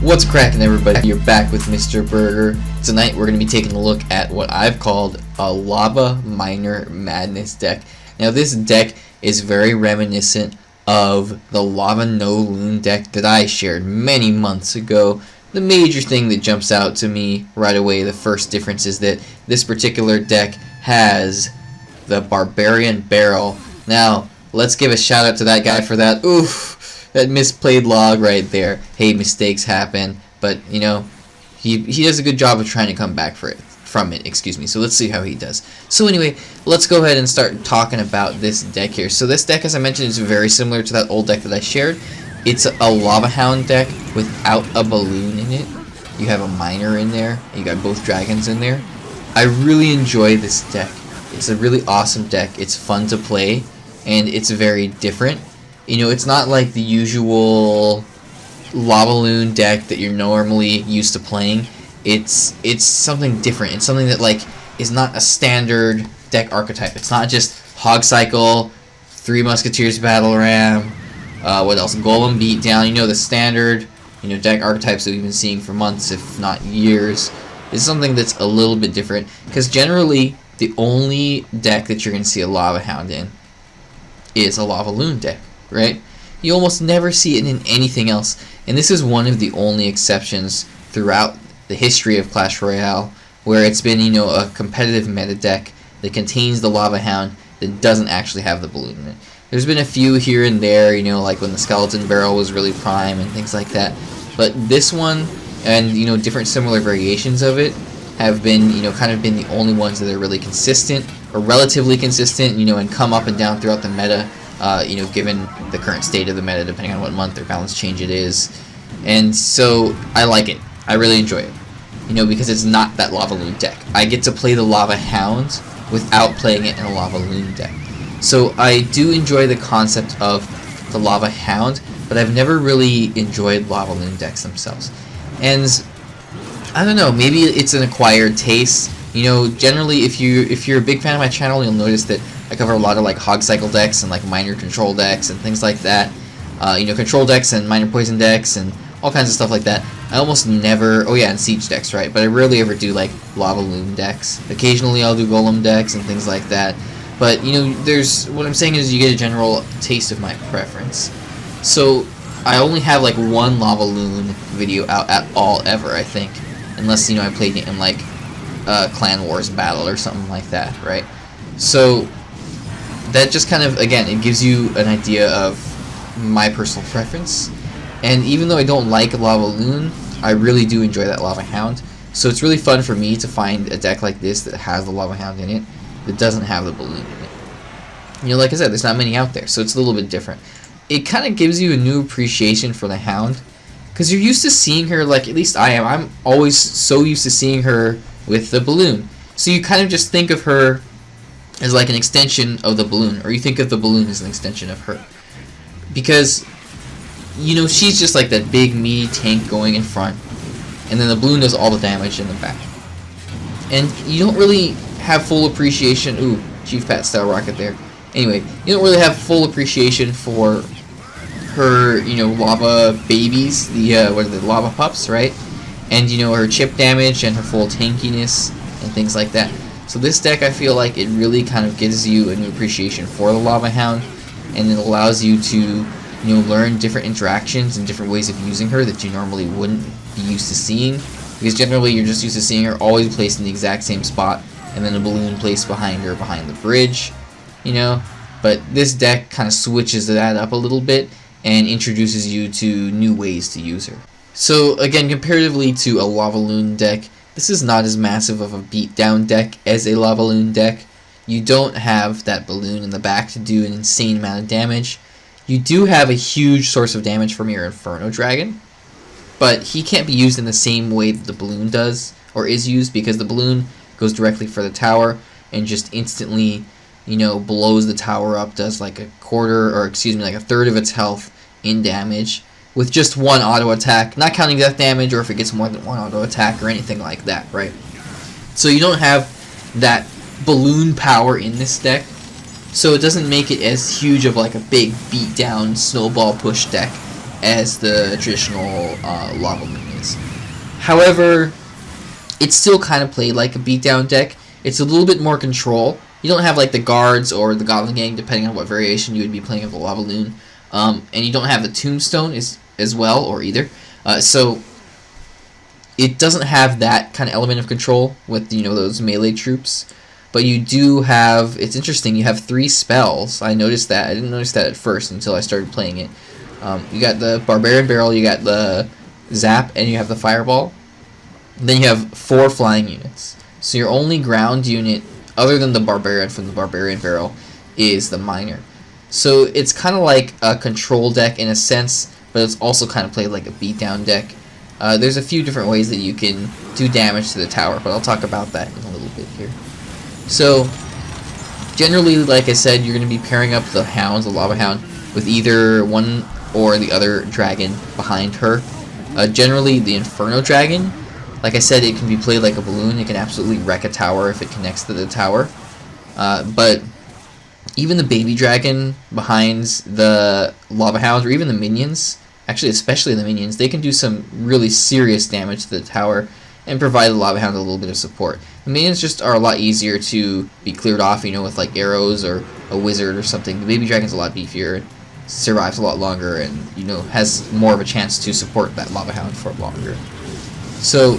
What's cracking, everybody? You're back with Mr. Berger. Tonight we're going to be taking a look at what I've called a Lava Miner Madness deck. Now this deck is very reminiscent of the Lava-No-Loon deck that I shared many months ago. The major thing that jumps out to me right away, the first difference, is that this particular deck has the Barbarian Barrel. Now, let's give a shout out to that guy for that. Oof, that misplayed log right there. Hey, mistakes happen, but you know, he does a good job of trying to come back from it. Excuse me. So let's see how he does. So anyway, let's go ahead and start talking about this deck here. So this deck, as I mentioned, is very similar to that old deck that I shared. It's a Lava Hound deck without a balloon in it. You have a miner in there. You got both dragons in there. I really enjoy this deck. It's a really awesome deck. It's fun to play, and it's very different. You know, it's not like the usual LavaLoon deck that you're normally used to playing. It's something different. It's something that like is not a standard deck archetype. It's not just Hog Cycle, Three Musketeers Battle Ram. What else? Golem Beatdown. You know, the standard, you know, deck archetypes that we've been seeing for months, if not years. Is something that's a little bit different, because generally the only deck that you're going to see a Lava Hound in is a LavaLoon deck, right? You almost never see it in anything else, and this is one of the only exceptions throughout the history of Clash Royale where it's been, you know, a competitive meta deck that contains the Lava Hound that doesn't actually have the balloon in it. There's been a few here and there, you know, like when the Skeleton Barrel was really prime and things like that. But this one, and, you know, different similar variations of it, have been, you know, kind of been the only ones that are really consistent, or relatively consistent, you know, and come up and down throughout the meta, you know, given the current state of the meta, depending on what month or balance change it is. And so, I like it. I really enjoy it. You know, because it's not that LavaLoon deck. I get to play the Lava Hound without playing it in a LavaLoon deck. So I do enjoy the concept of the Lava Hound, but I've never really enjoyed LavaLoon decks themselves. And I don't know, maybe it's an acquired taste. You know, generally if you're a big fan of my channel, you'll notice that I cover a lot of like Hog Cycle decks and like miner control decks and things like that. You know, control decks and miner poison decks and all kinds of stuff like that. I almost never, oh yeah, and siege decks, right? But I rarely ever do like LavaLoon decks. Occasionally I'll do golem decks and things like that. But, you know, what I'm saying is you get a general taste of my preference. So, I only have like one LavaLoon video out at all ever, I think. Unless, you know, I played it in like Clan Wars Battle or something like that, right? So, that just kind of, again, it gives you an idea of my personal preference. And even though I don't like LavaLoon, I really do enjoy that Lava Hound. So, it's really fun for me to find a deck like this that has the Lava Hound in it, that doesn't have the balloon in it. You know, like I said, there's not many out there, so it's a little bit different. It kind of gives you a new appreciation for the Hound, because you're used to seeing her, like, at least I am. I'm always so used to seeing her with the balloon. So you kind of just think of her as like an extension of the balloon, or you think of the balloon as an extension of her. Because, you know, she's just like that big, meaty tank going in front, and then the balloon does all the damage in the back. And you don't really have full appreciation. Ooh, Chief Pat style rocket there. Anyway, you don't really have full appreciation for her, you know, lava babies, the what are the lava pups, right? And, you know, her chip damage and her full tankiness and things like that. So this deck, I feel like it really kind of gives you a new appreciation for the Lava Hound, and it allows you to, you know, learn different interactions and different ways of using her that you normally wouldn't be used to seeing, because generally you're just used to seeing her always placed in the exact same spot, and then a balloon placed behind her, behind the bridge, you know. But this deck kind of switches that up a little bit and introduces you to new ways to use her. So again, comparatively to a LavaLoon deck, this is not as massive of a beatdown deck as a LavaLoon deck. You don't have that balloon in the back to do an insane amount of damage. You do have a huge source of damage from your Inferno Dragon, but he can't be used in the same way that the balloon does, or is used, because the balloon goes directly for the tower and just instantly, you know, blows the tower up, does like a quarter, or excuse me, like a third of its health in damage with just one auto attack, not counting death damage or if it gets more than one auto attack or anything like that, right? So you don't have that balloon power in this deck, so it doesn't make it as huge of like a big beatdown snowball push deck as the traditional Lava-Loon is. However, it's still kind of played like a beatdown deck. It's a little bit more control. You don't have like the guards or the Goblin Gang, depending on what variation you would be playing of the LavaLoon. And you don't have the Tombstone as well, or either. So it doesn't have that kind of element of control with, you know, those melee troops. But you do have, it's interesting, you have 3 spells. I noticed that. I didn't notice that at first until I started playing it. You got the Barbarian Barrel, you got the Zap, and you have the Fireball. Then you have 4 flying units. So your only ground unit, other than the Barbarian from the Barbarian Barrel, is the Miner. So it's kind of like a control deck in a sense, but it's also kind of played like a beatdown deck. There's a few different ways that you can do damage to the tower, but I'll talk about that in a little bit here. So, generally, like I said, you're going to be pairing up the Hound, the Lava Hound, with either one or the other dragon behind her. Generally, the Inferno Dragon, like I said, it can be played like a balloon. It can absolutely wreck a tower if it connects to the tower. But even the baby dragon behind the Lava Hound, or even the minions, actually especially the minions, they can do some really serious damage to the tower and provide the Lava Hound a little bit of support. The minions just are a lot easier to be cleared off, you know, with like arrows or a wizard or something. The baby dragon's a lot beefier, survives a lot longer, and, you know, has more of a chance to support that Lava Hound for longer. So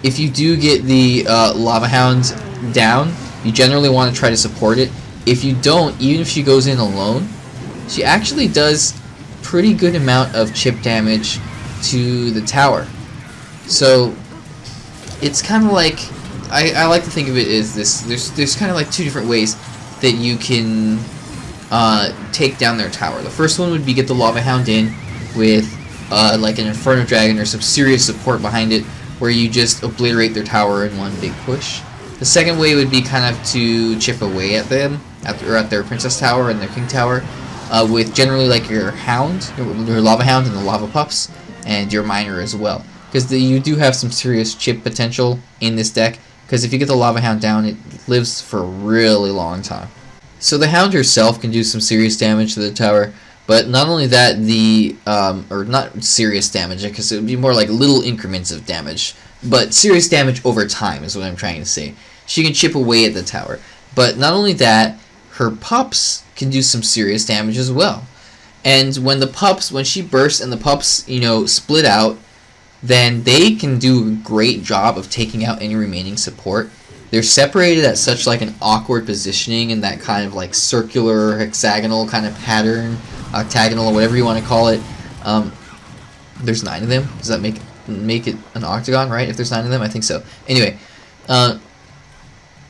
if you do get the Lava Hound down, you generally want to try to support it. If you don't, even if she goes in alone, she actually does pretty good amount of chip damage to the tower. So it's kind of like, I like to think of it as this, there's kind of like 2 different ways that you can take down their tower. The first one would be get the Lava Hound in with like an Inferno Dragon or some serious support behind it, where you just obliterate their tower in one big push. The second way would be kind of to chip away at them, at their Princess Tower and their King Tower, with generally like your Hound, your Lava Hound and the Lava Pups, and your Miner as well. Because you do have some serious chip potential in this deck, because if you get the Lava Hound down, it lives for a really long time. So the Hound herself can do some serious damage to the tower, but not only that, or not serious damage, because it would be more like little increments of damage, but serious damage over time is what I'm trying to say. She can chip away at the tower, but not only that, her pups can do some serious damage as well. And when she bursts and the pups, you know, split out, then they can do a great job of taking out any remaining support. They're separated at such like an awkward positioning in that kind of like circular, hexagonal kind of pattern, octagonal, or whatever you want to call it. There's 9 of them. Does that make it an octagon, right? If there's 9 of them, I think so. Anyway,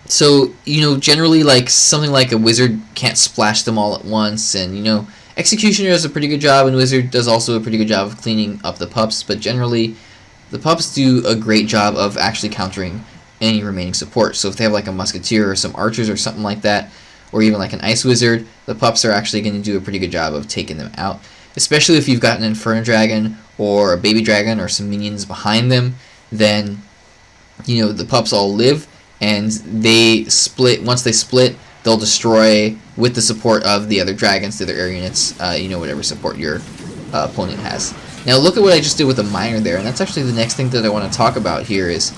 so, you know, generally like something like a wizard can't splash them all at once, and, you know, Executioner does a pretty good job, and Wizard does also a pretty good job of cleaning up the pups, but generally the pups do a great job of actually countering any remaining support. So if they have like a Musketeer or some archers or something like that, or even like an Ice Wizard, the pups are actually going to do a pretty good job of taking them out. Especially if you've got an Inferno Dragon or a Baby Dragon or some minions behind them, then, you know, the pups all live, and they split. Once they split, they'll destroy with the support of the other dragons, the other air units, you know, whatever support your opponent has. Now look at what I just did with the Miner there, and that's actually the next thing that I want to talk about here is,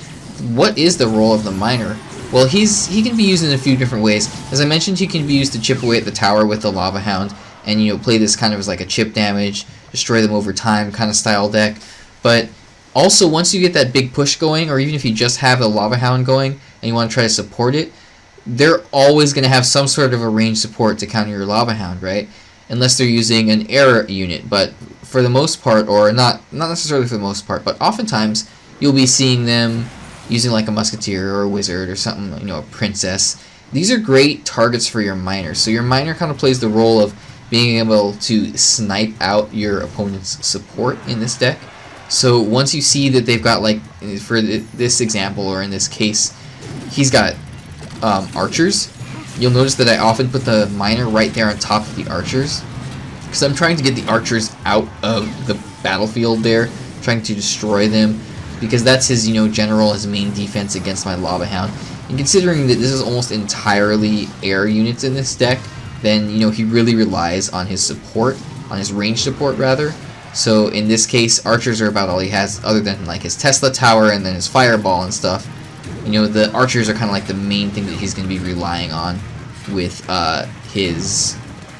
what is the role of the Miner? Well, he can be used in a few different ways. As I mentioned, he can be used to chip away at the tower with the Lava Hound, and, you know, play this kind of as like a chip damage, destroy them over time kind of style deck. But also, once you get that big push going, or even if you just have a Lava Hound going and you want to try to support it, they're always going to have some sort of a range support to counter your Lava Hound, right? Unless they're using an air unit. But for the most part, or not necessarily for the most part, but oftentimes you'll be seeing them using like a Musketeer or a Wizard or something, you know, a Princess. These are great targets for your Miner. So your Miner kind of plays the role of being able to snipe out your opponent's support in this deck. So once you see that they've got, like, for this example, or in this case, he's got archers, you'll notice that I often put the Miner right there on top of the archers, because I'm trying to get the archers out of the battlefield there, trying to destroy them, because that's his, you know, general, his main defense against my Lava Hound. And considering that this is almost entirely air units in this deck, then, you know, he really relies on his support on his range support rather. So in this case, archers are about all he has, other than like his Tesla tower and then his fireball and stuff. You know, the archers are kind of like the main thing that he's going to be relying on with his,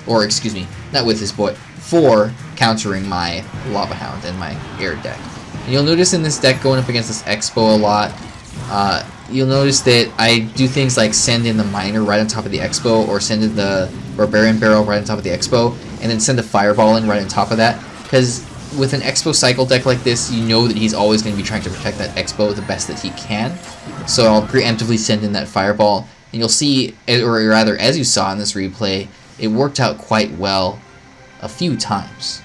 or excuse me, not with his boy, for countering my Lava Hound and my air deck. And you'll notice in this deck going up against this Expo a lot, you'll notice that I do things like send in the Miner right on top of the Expo, or send in the Barbarian Barrel right on top of the Expo, and then send a Fireball in right on top of that. Because with an Expo cycle deck like this, you know that he's always going to be trying to protect that Expo the best that he can. So I'll preemptively send in that Fireball, and you'll see, or rather as you saw in this replay, it worked out quite well a few times.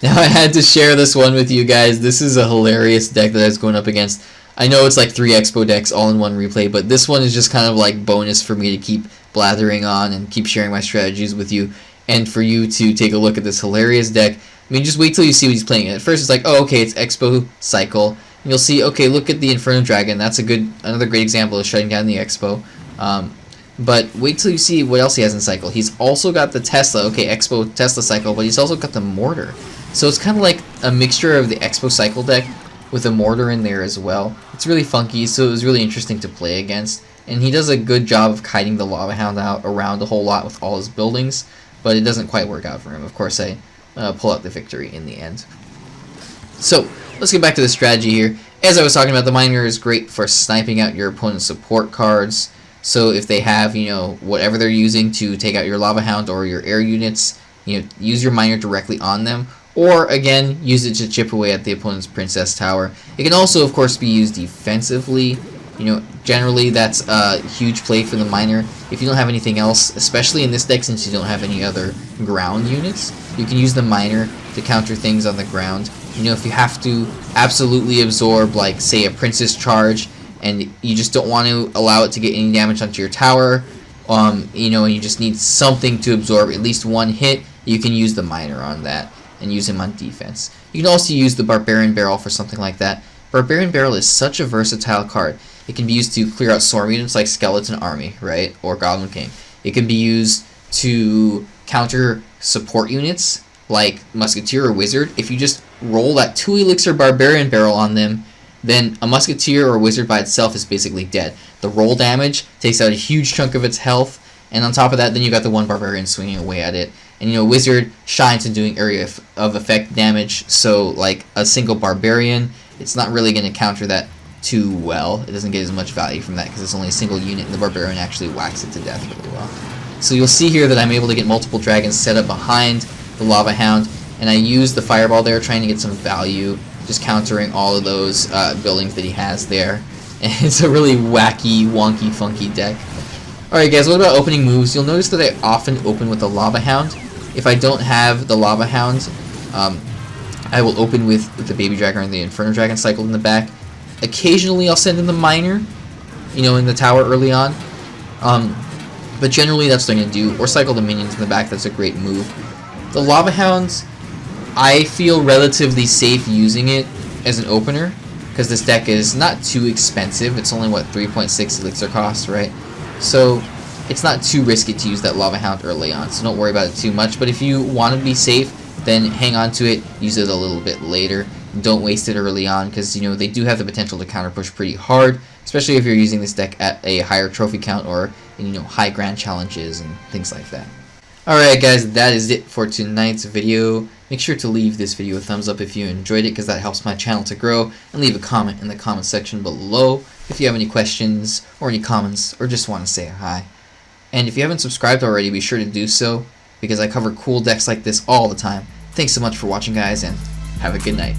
Now I had to share this one with you guys. This is a hilarious deck that I was going up against. I know it's like 3 Expo decks all in one replay, but this one is just kind of like bonus for me to keep blathering on and keep sharing my strategies with you, and for you to take a look at this hilarious deck. I mean, just wait till you see what he's playing. At first it's like, oh, okay, it's Expo cycle. And you'll see, okay, look at the Inferno Dragon. That's another great example of shutting down the Expo. But wait till you see what else he has in cycle. He's also got the Tesla, okay, Expo Tesla cycle, but he's also got the Mortar. So it's kind of like a mixture of the Expo cycle deck with a Mortar in there as well. It's really funky, so it was really interesting to play against. And he does a good job of kiting the Lava Hound out around a whole lot with all his buildings, but it doesn't quite work out for him. Of course, I pull out the victory in the end. So let's get back to the strategy here. As I was talking about, the Miner is great for sniping out your opponent's support cards. So if they have, you know, whatever they're using to take out your Lava Hound or your air units, you know, use your Miner directly on them. Or, again, use it to chip away at the opponent's Princess Tower. It can also, of course, be used defensively. You know, generally that's a huge play for the Miner. If you don't have anything else, especially in this deck since you don't have any other ground units, you can use the Miner to counter things on the ground. You know, if you have to absolutely absorb, like, say, a Princess Charge, and you just don't want to allow it to get any damage onto your tower, you know, and you just need something to absorb at least one hit, you can use the Miner on that and use him on defense. You can also use the Barbarian Barrel for something like that. Barbarian Barrel is such a versatile card. It can be used to clear out swarm units like Skeleton Army, right, or Goblin King. It can be used to counter support units like Musketeer or Wizard. If you just roll that 2 Elixir Barbarian Barrel on them, then a Musketeer or Wizard by itself is basically dead. The roll damage takes out a huge chunk of its health, and on top of that, then you got the one Barbarian swinging away at it. And, you know, Wizard shines in doing area of effect damage, so like a single Barbarian, it's not really going to counter that too well. It doesn't get as much value from that because it's only a single unit, and the Barbarian actually whacks it to death really well. So you'll see here that I'm able to get multiple dragons set up behind the Lava Hound, and I use the Fireball there trying to get some value, just countering all of those buildings that he has there. And it's a really wacky, wonky, funky deck. Alright guys, what about opening moves? You'll notice that I often open with the Lava Hound. If I don't have the Lava Hound, I will open with the Baby Dragon and the Inferno Dragon cycled in the back. Occasionally I'll send in the Miner, you know, in the tower early on. But generally that's what I'm going to do. Or cycle the minions in the back, that's a great move. The Lava Hounds, I feel relatively safe using it as an opener, because this deck is not too expensive. It's only, what, 3.6 elixir cost, right? So it's not too risky to use that Lava Hound early on, so don't worry about it too much. But if you want to be safe, then hang on to it, use it a little bit later. Don't waste it early on, because, you know, they do have the potential to counter push pretty hard, especially if you're using this deck at a higher trophy count or, you know, high grand challenges and things like that. Alright guys, that is it for tonight's video. Make sure to leave this video a thumbs up if you enjoyed it, because that helps my channel to grow, and leave a comment in the comment section below if you have any questions or any comments or just want to say hi. And if you haven't subscribed already, be sure to do so, because I cover cool decks like this all the time. Thanks so much for watching guys, and have a good night.